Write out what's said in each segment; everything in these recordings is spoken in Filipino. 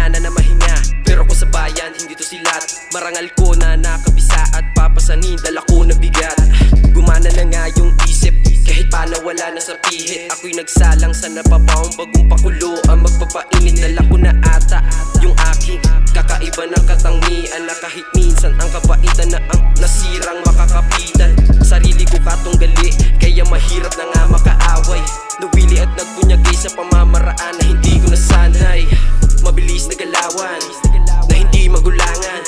hangganan na mahinga. Pero kung sa bayan, hindi to silat. Marangal ko na nakabisa at papasanin, dala ko na bigat. Gumana na nga yung isip, kahit paano wala na sa pihit. Ako'y nagsalang sa napapaong bagong pakulo. Ang magpapainit, dala ko na ata yung aking kakaiba na katangian, na kahit minsan ang kabaitan na ang nasirang makakapitan. Sarili ko katunggali, kaya mahirap na nga makaaway. Nawili at nagpunyagay sa pamamaraan na hindi ko nasanay. Mabilis na galawan, na hindi magulangan.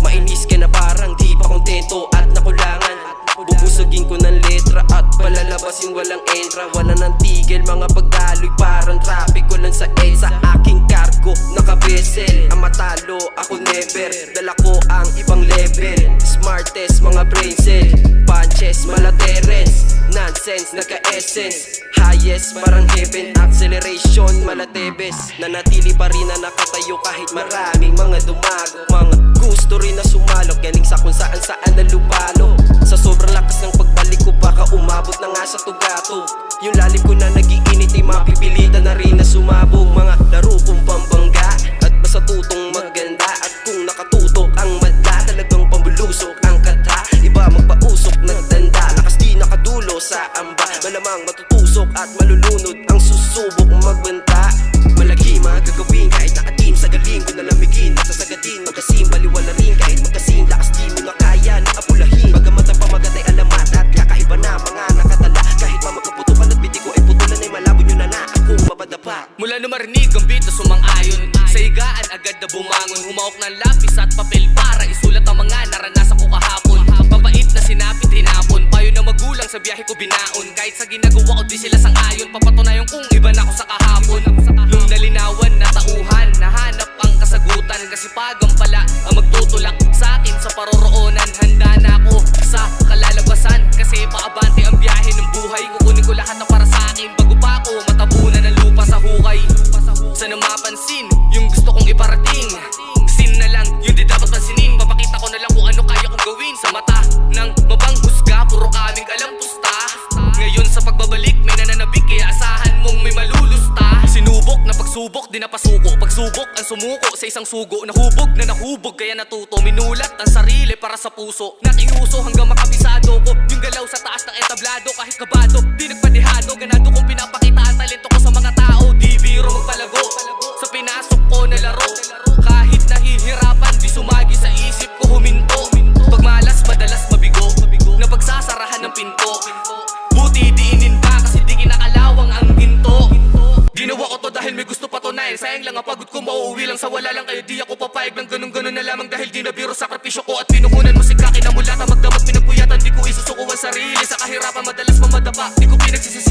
Mainis ka na parang di pa kontento at nakulangan. Bubusugin ko ng letra at palalabasin walang entra. Wala nang tigil, mga pagdaloy parang traffic. Walang sa sa aking cargo, nakabesel. Ang matalo, ako never. Dala ko ang ibang level. Smartest, mga brain cell. Punches, malateres. Nonsense, nagka-essence. Highest, parang heaven. Acceleration, malatebes. Nanatili pa rin na nakatayo kahit maraming mga dumago. Mga gusto rin na sumalok, galing sa kung saan na lupalo. Sa sobrang lakas ng pagbalik ko, baka umabot na nga sa tugato. Yung lalim ko na nagiinit ay mapipilitan na rin na sumabog. Mga laro kong pambangga at basta tutong maganda. At kung nakatutok ang madla, talagang pambulusok ang kata. Iba magpausok, nagdanda, lakas di nakadulo sa amba. Malamang matutusok at malulunod ang susubok magbanta. Malagi mga gagawin kahit nakatim sa galing ko nalamigin. Nasasagadin, magkasim, baliwala rin kahit magkasim. Lakas di mo na kaya na apulahin. Bagamat ang pamagat ay alamat at kakaiba na mga nakatala. Kahit pa magkaputukan at biti ko ay putulan ay malabo nyo na akong mapadapa. Mula na marinig ang beat na sumang-ayon, sa higaan agad na bumangon. Humawak ng lapis at papel para isulat ang mga naranasan ko kahapon. Mabait na sinapit hinapon, payo na magulang sa biyahe ko binaon. Kahit sa ginagawa ko di sila sang-ayon, papatunayan kung iba na ako sa kahapon. Nung nalinawan na tauhan, nahanap ang kasagutan. Kasipagan pala ang magtutulak sa akin sa paroroonan. Handa na ako sa kalalabasan, kasi paabante ang biyahe ng buhay. Kukunin ko lahat na para sa akin bago pa ako matabunan ng lupa sa hukay. Sana mapansin yung gusto kong iparating, sin na lang yung di dapat pansinin. Papakita ko na lang kung ano kaya kong gawin. Sa mata ng mapanghusga, puro kaming alam pusta. Ngayon sa pagbabalik may nananabik, kaya asahan mong may malulusta. Sinubok na pagsubok, di napasuko. Pagsubok ang sumuko sa isang sugo. Nahubog na nahubog, kaya natuto. Minulat ang sarili para sa puso. Nakiuso hanggang makabisado ko. Yung galaw sa taas ng etablado, kahit kabado di nagpadihado. Ganado kong pinapakita ang talento ko sa mga tao. Di biro magpalago sa pinasok ko na laro. Kahit nahihirapan, di sumagi sa isip ko huminto. Pagmalas, madalas mabigo na pagsasarahan ng pinto. Buti di ininda kasi di kinakalawang ang ginto. Ginawa ko to dahil may gusto patunayan. Sayang lang ang pagod ko, mauuwi lang sa wala lang. Kaya di ako papayag ng ganun-ganun na lamang. Dahil di na biro sakripisyo ko at pinuhunan mo si kaki na mulata. Magdamag pinagpuyatan, di ko isusuko ang sarili. Sa kahirapan madalas mamadapa, di ko pinagsisisi